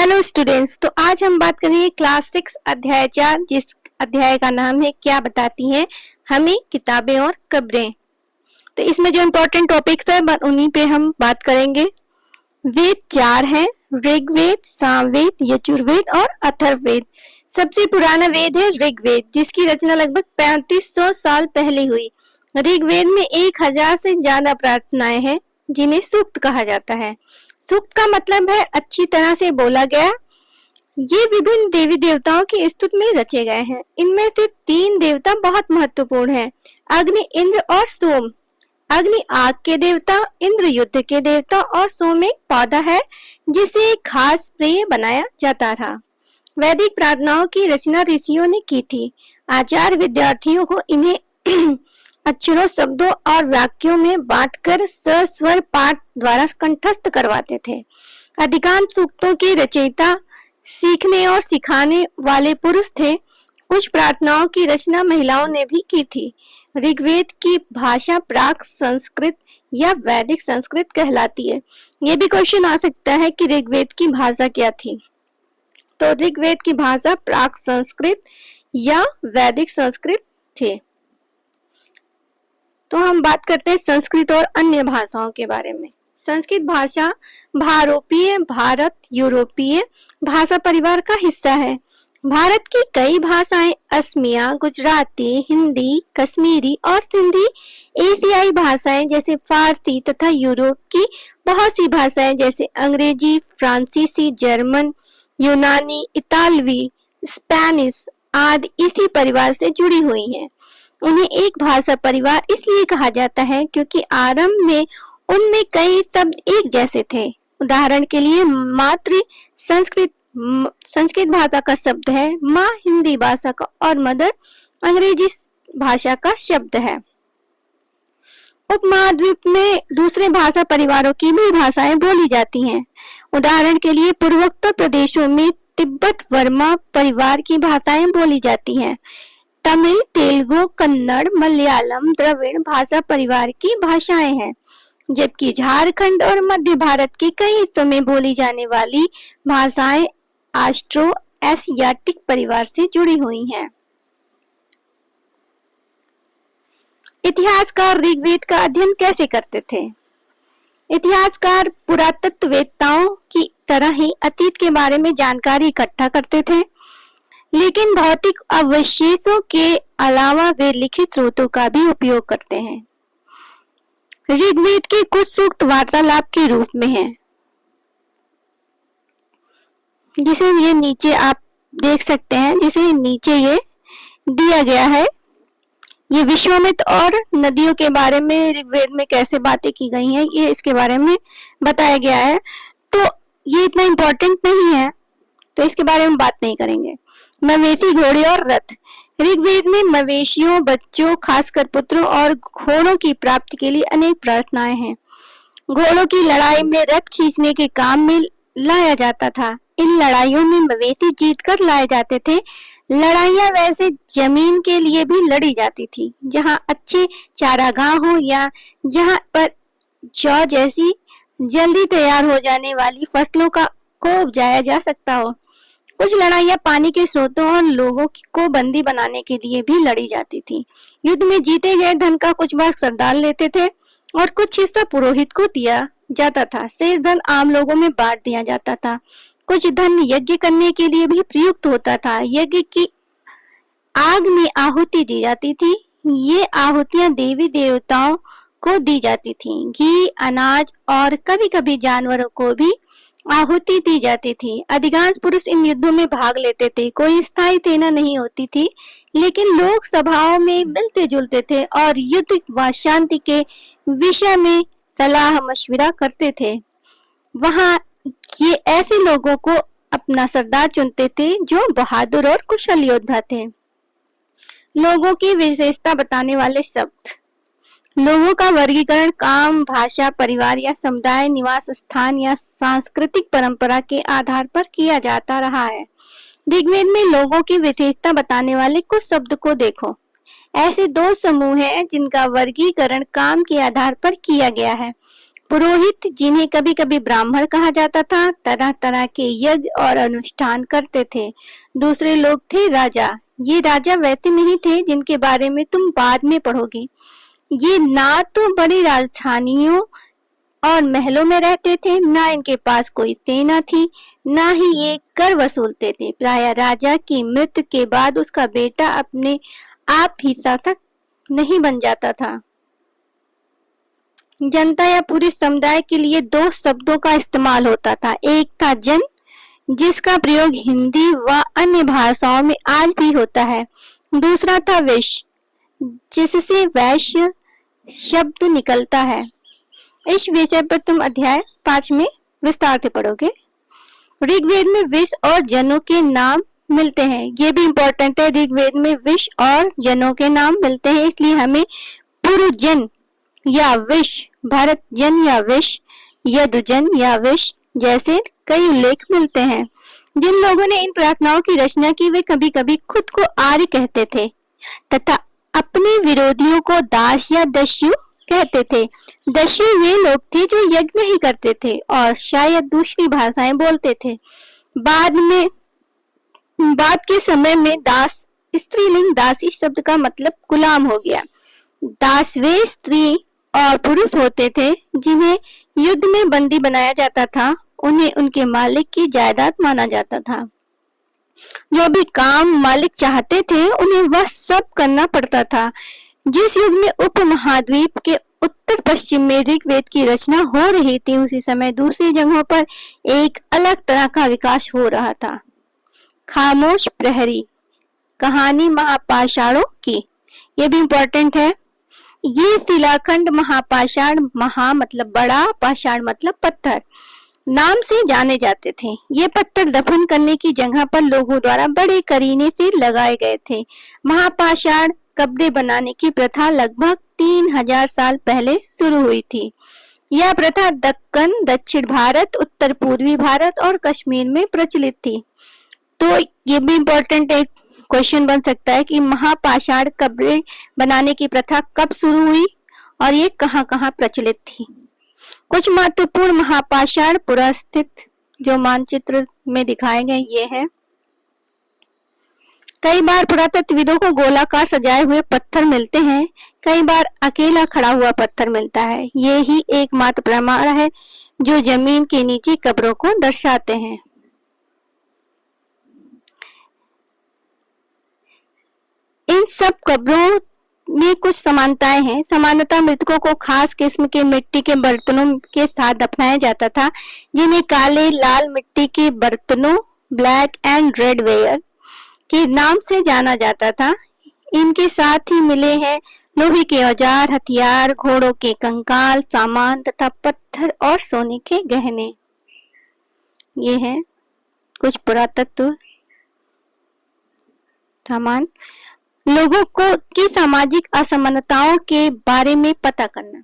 Hello students, तो आज हम बात करेंगे क्लास 6 अध्याय 4, जिस अध्याय का नाम है क्या बताती हैं हमें किताबें और खबरें। तो इसमें जो इम्पोर्टेंट टॉपिक्स है उन्हीं पे हम बात करेंगे। वेद 4 हैं, ऋग्वेद, सामवेद, यजुर्वेद और अथर्ववेद। सबसे पुराना वेद है ऋग्वेद, जिसकी रचना लगभग 3500 साल पहले हुई। ऋग्वेद में 1000 से ज्यादा प्रार्थनाएं हैं, जिन्हें सूक्त कहा जाता है। सूक्त का मतलब है अच्छी तरह से बोला गया। ये विभिन्न देवी देवताओं की स्तुति में रचे गए हैं। इनमें से 3 देवता बहुत महत्वपूर्ण हैं: अग्नि, इंद्र और सोम। अग्नि आग के देवता, इंद्र युद्ध के देवता और सोम एक पौधा है जिसे एक खास पेय बनाया जाता था। वैदिक प्रार्थनाओं की रचना ऋषियों ने की थी। आचार्य विद्यार्थियों को इन्हें अक्षरों, शब्दों और वाक्यों में बांटकर सस्वर पाठ द्वारा कंठस्थ करवाते थे। अधिकांश सूक्तों के रचयिता सीखने और सिखाने वाले पुरुष थे। कुछ प्रार्थनाओं की रचना महिलाओं ने भी की थी। ऋग्वेद की भाषा प्राक संस्कृत या वैदिक संस्कृत कहलाती है। ये भी क्वेश्चन आ सकता है कि ऋग्वेद की भाषा क्या थी। तो ऋग्वेद की भाषा प्राक संस्कृत या वैदिक संस्कृत थे। तो हम बात करते हैं संस्कृत और अन्य भाषाओं के बारे में। संस्कृत भाषा भारोपीय, भारत यूरोपीय भाषा परिवार का हिस्सा है। भारत की कई भाषाएं असमिया, गुजराती, हिंदी, कश्मीरी और सिंधी एशियाई भाषाएं जैसे फारसी तथा यूरोप की बहुत सी भाषाएं जैसे अंग्रेजी, फ्रांसीसी, जर्मन, यूनानी, इतालवी, स्पेनिश आदि इसी परिवार से जुड़ी हुई हैं। उन्हें एक भाषा परिवार इसलिए कहा जाता है क्योंकि आरंभ में उनमें कई शब्द एक जैसे थे। उदाहरण के लिए मातृ संस्कृत भाषा का शब्द है, माँ हिंदी भाषा का और मदर अंग्रेजी भाषा का शब्द है। उपमहाद्वीप में दूसरे भाषा परिवारों की भी भाषाएं बोली जाती हैं। उदाहरण के लिए पूर्वोत्तर प्रदेशों में तिब्बत वर्मा परिवार की भाषाएं बोली जाती हैं। तमिल, तेलुगु, कन्नड़, मलयालम द्रविड़ भाषा परिवार की भाषाएं हैं, जबकि झारखंड और मध्य भारत के कई हिस्सों में बोली जाने वाली भाषाएं ऑस्ट्रो एशियाटिक परिवार से जुड़ी हुई हैं। इतिहासकार ऋग्वेद का अध्ययन कैसे करते थे? इतिहासकार पुरातत्ववेत्ताओं की तरह ही अतीत के बारे में जानकारी इकट्ठा करते थे, लेकिन भौतिक अवशेषों के अलावा वे लिखित स्रोतों का भी उपयोग करते हैं। ऋग्वेद के कुछ सूक्त वार्तालाप के रूप में हैं, जिसे ये नीचे आप देख सकते हैं, जिसे नीचे ये दिया गया है। ये विश्वामित्र और नदियों के बारे में ऋग्वेद में कैसे बातें की गई हैं, ये इसके बारे में बताया गया है। तो ये इतना इम्पोर्टेंट नहीं है, तो इसके बारे में बात नहीं करेंगे। मवेशी, घोड़े और रथ। ऋग्वेद में मवेशियों, बच्चों, खासकर पुत्रों और घोड़ों की प्राप्ति के लिए अनेक प्रार्थनाएं हैं। घोड़ों की लड़ाई में रथ खींचने के काम में लाया जाता था। इन लड़ाइयों में मवेशी जीतकर लाए जाते थे। लड़ाइयां वैसे जमीन के लिए भी लड़ी जाती थी, जहां अच्छे चारागाह हो या जहां पर जौ जैसी जल्दी तैयार हो जाने वाली फसलों को उपजाया जा सकता हो। कुछ लड़ाइयां पानी के स्रोतों और लोगों को बंदी बनाने के लिए भी लड़ी जाती थी। युद्ध में जीते गए धन का कुछ भाग सरदार लेते थे और कुछ हिस्सा पुरोहित को दिया जाता था। शेष धन आम लोगों में बांट दिया जाता था। कुछ धन यज्ञ करने के लिए भी प्रयुक्त होता था। यज्ञ की आग में आहुति दी जाती थी। ये आहुतियां देवी देवताओं को दी जाती थी। घी, अनाज और कभी-कभी जानवरों को भी आहुति दी जाती थी। अधिकांश पुरुष इन युद्धों में भाग लेते थे। कोई स्थायी सेना नहीं होती थी, लेकिन लोग सभाओं में मिलते जुलते थे और युद्ध व शांति के विषय में सलाह मशविरा करते थे। वहां ये ऐसे लोगों को अपना सरदार चुनते थे जो बहादुर और कुशल योद्धा थे। लोगों की विशेषता बताने वाले शब्द। लोगों का वर्गीकरण काम, भाषा, परिवार या समुदाय, निवास स्थान या सांस्कृतिक परंपरा के आधार पर किया जाता रहा है। ऋग्वेद में लोगों की विशेषता बताने वाले कुछ शब्द को देखो। ऐसे 2 समूह हैं जिनका वर्गीकरण काम के आधार पर किया गया है। पुरोहित, जिन्हें कभी कभी ब्राह्मण कहा जाता था, तरह तरह के यज्ञ और अनुष्ठान करते थे। दूसरे लोग थे राजा। ये राजा वैसे नहीं थे जिनके बारे में तुम बाद में पढ़ोगे। ये ना तो बड़ी राजधानियों और महलों में रहते थे, ना इनके पास कोई सेना थी, ना ही ये कर वसूलते थे। प्राय राजा की मृत्यु के बाद उसका बेटा अपने आप ही शासक नहीं बन जाता था। जनता या पूरे समुदाय के लिए दो शब्दों का इस्तेमाल होता था। एक था जन, जिसका प्रयोग हिंदी व अन्य भाषाओं में आज भी होता है। दूसरा था वैश्य, जिससे वैश्य शब्द निकलता है। इस विषय पर तुम अध्याय 5 में विस्तार से पढ़ोगे। ऋग्वेद में विष और जनों के नाम मिलते हैं। ये भी इम्पोर्टेंट है, ऋग्वेद में विष और जनों के नाम मिलते हैं, इसलिए हमें पुरुजन या विष, भरत जन या विष, यदुजन या विष जैसे कई उल्लेख मिलते हैं। जिन लोगों ने इन प्रार्थनाओं की रचना की वे कभी कभी खुद को आर्य कहते थे तथा अपने विरोधियों को दास या दस्यु कहते थे। दस्यु वे लोग थे जो यज्ञ नहीं करते थे और शायद दूसरी भाषाएं बोलते थे। बाद के समय में दास स्त्रीलिंग दासी शब्द का मतलब गुलाम हो गया। दास वे स्त्री और पुरुष होते थे जिन्हें युद्ध में बंदी बनाया जाता था। उन्हें उनके मालिक की जायदाद माना जाता था। जो भी काम मालिक चाहते थे उन्हें वह सब करना पड़ता था। जिस युग में उपमहाद्वीप के उत्तर पश्चिम में ऋग्वेद की रचना हो रही थी, उसी समय दूसरी जगहों पर एक अलग तरह का विकास हो रहा था। खामोश प्रहरी, कहानी महापाषाणों की, ये भी इम्पोर्टेंट है। ये शिलाखंड महापाषाण, महा मतलब बड़ा, पाषाण मतलब पत्थर, नाम से जाने जाते थे। ये पत्थर दफन करने की जगह पर लोगों द्वारा बड़े करीने से लगाए गए थे। महापाषाण कब्रें बनाने की प्रथा लगभग 3000 साल पहले शुरू हुई थी। यह प्रथा दक्कन, दक्षिण भारत, उत्तर पूर्वी भारत और कश्मीर में प्रचलित थी। तो ये भी इम्पोर्टेंट एक क्वेश्चन बन सकता है कि महापाषाण कब्रें बनाने की प्रथा कब शुरू हुई और ये कहाँ-कहाँ प्रचलित थी। कुछ महत्वपूर्ण महापाषाण पुरास्थित जो मानचित्र में दिखाए गए ये हैं। कई बार पुरातत्वविदों को गोलाकार सजाए हुए पत्थर मिलते हैं, कई बार अकेला खड़ा हुआ पत्थर मिलता है। ये ही एकमात्र प्रमाण है जो जमीन के नीचे कब्रों को दर्शाते हैं। इन सब कब्रों में कुछ समानताएं हैं। समानता, मृतकों को खास किस्म के मिट्टी के बर्तनों के साथ दफनाया जाता था, जिन्हें काले लाल मिट्टी के बर्तनों, ब्लैक एंड रेड वेयर के नाम से जाना जाता था। इनके साथ ही मिले हैं लोहे के औजार, हथियार, घोड़ों के कंकाल, सामान तथा पत्थर और सोने के गहने। ये है कुछ पुरातत्व सामान। लोगों को की सामाजिक असमानताओं के बारे में पता करना।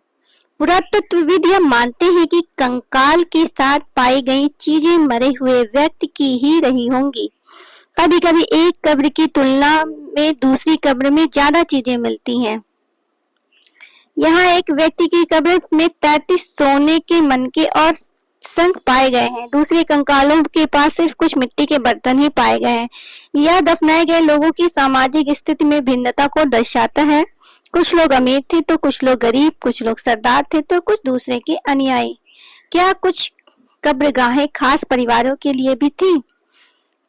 पुरातत्वविद यह मानते हैं कि कंकाल के साथ पाई गई चीजें मरे हुए व्यक्ति की ही रही होंगी। कभी कभी एक कब्र की तुलना में दूसरी कब्र में ज्यादा चीजें मिलती हैं। यहाँ एक व्यक्ति की कब्र में 33 सोने के मनके और शंख पाए गए हैं। दूसरे कंकालों के पास सिर्फ कुछ मिट्टी के बर्तन ही पाए गए हैं। यह दफनाए गए लोगों की सामाजिक स्थिति में भिन्नता को दर्शाता है। कुछ लोग अमीर थे तो कुछ लोग गरीब, कुछ लोग सरदार थे तो कुछ दूसरे के अनुयायी। क्या कुछ कब्रगाहें खास परिवारों के लिए भी थी?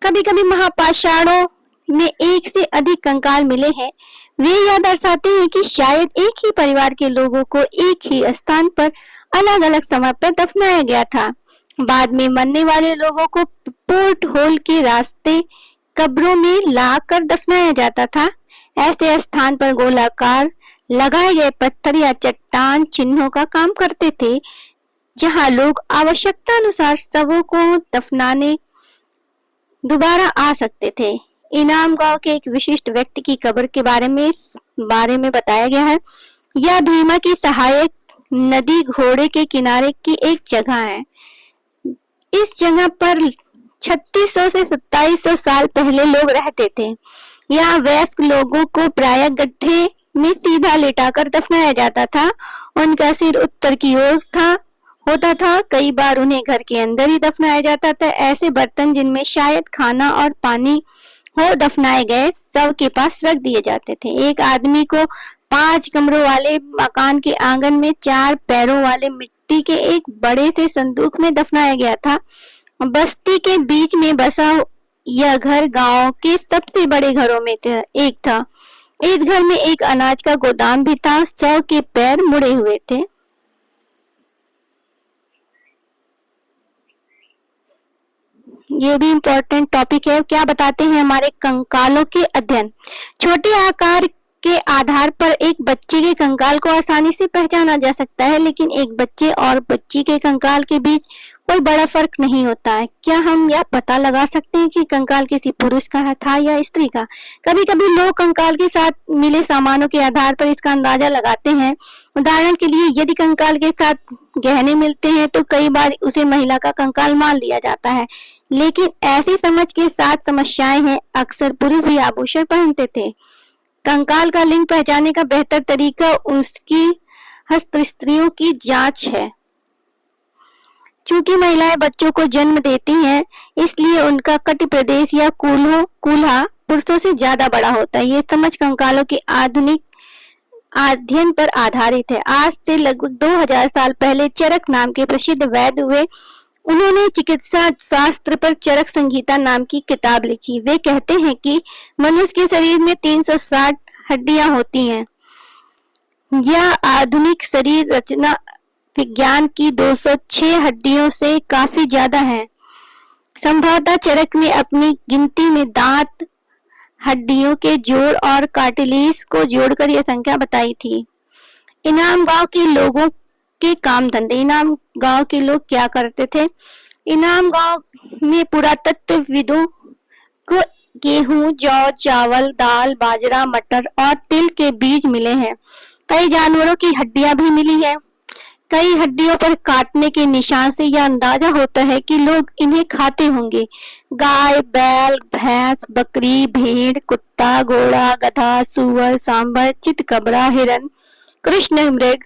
कभी कभी महापाषाणों में एक से अधिक कंकाल मिले हैं। वे यह दर्शाते हैं कि शायद एक ही परिवार के लोगों को एक ही स्थान पर अलग अलग समय पर दफनाया गया था। बाद में मरने वाले लोगों को पोर्ट होल के रास्ते कब्रों में लाकर दफनाया जाता था। ऐसे स्थान पर गोलाकार लगाए गए पत्थर या चट्टान चिन्हों का काम करते थे, जहां लोग आवश्यकता अनुसार शवों को दफनाने दोबारा आ सकते थे। इनाम गांव के एक विशिष्ट व्यक्ति की कब्र के बारे में बताया गया है। यह भीमा की सहायक नदी घोड़े के किनारे की एक जगह है। इस जगह पर 3600 से 2700 साल पहले लोग रहते थे। यहाँ वयस्क लोगों को प्रायः गड्ढे में सीधा लेटाकर दफनाया जाता था। उनका सिर उत्तर की ओर था होता था। कई बार उन्हें घर के अंदर ही दफनाया जाता था। ऐसे बर्तन जिनमें शायद खाना और पानी हो दफनाए गए शव के पास रख दिए जाते थे। एक आदमी को 5 कमरों वाले मकान के आंगन में 4 पैरों वाले मिट्टी के एक बड़े से संदूक में दफनाया गया था। बस्ती के बीच में बसा यह घर गांव के सबसे बड़े घरों में एक था। इस घर में एक अनाज का गोदाम भी था। शव के पैर मुड़े हुए थे। ये भी इम्पोर्टेंट टॉपिक है। क्या बताते हैं हमारे कंकालों के अध्ययन। छोटे आकार के आधार पर एक बच्चे के कंकाल को आसानी से पहचाना जा सकता है, लेकिन एक बच्चे और बच्ची के कंकाल के बीच कोई बड़ा फर्क नहीं होता है। क्या हम यह पता लगा सकते हैं कि कंकाल किसी पुरुष का था या स्त्री का? कभी कभी लोग कंकाल के साथ मिले सामानों के आधार पर इसका अंदाजा लगाते हैं। उदाहरण के लिए, यदि कंकाल के साथ गहने मिलते हैं तो कई बार उसे महिला का कंकाल मान लिया जाता है, लेकिन ऐसी समझ के साथ समस्याएं हैं। अक्सर पुरुष भी आभूषण पहनते थे। कंकाल का लिंग पहचानने का बेहतर तरीका उसकी हस्तस्त्रियों की जांच है। चूंकि महिलाएं बच्चों को जन्म देती हैं, इसलिए उनका कटी प्रदेश या कूल्हा पुरुषों से ज्यादा बड़ा होता है। ये समझ कंकालों के आधुनिक अध्ययन पर आधारित है। आज से लगभग 2000 साल पहले चरक नाम के प्रसिद्ध वैद्य हुए। उन्होंने चिकित्सा शास्त्र पर चरक संहिता नाम की किताब लिखी। वे कहते हैं कि मनुष्य के शरीर में 360 हड्डियां होती हैं। यह आधुनिक शरीर रचना विज्ञान की 206 हड्डियों से काफी ज्यादा है। संभवतः चरक ने अपनी गिनती में दांत, हड्डियों के जोड़ और कार्टिलेज को जोड़कर यह संख्या बताई थी। इनाम गांव के लोगों के काम धंधे। इनाम गांव के लोग क्या करते थे? इनाम गांव में पुरातत्वविदों को गेहूं, जौ, चावल, दाल, बाजरा, मटर और तिल के बीज मिले हैं। कई जानवरों की हड्डियां भी मिली हैं। कई हड्डियों पर काटने के निशान से यह अंदाजा होता है कि लोग इन्हें खाते होंगे। गाय, बैल, भैंस, बकरी, भेड़, कुत्ता, घोड़ा, गधा, सुअर, सांभर, चितकबरा, हिरन, कृष्ण मृग,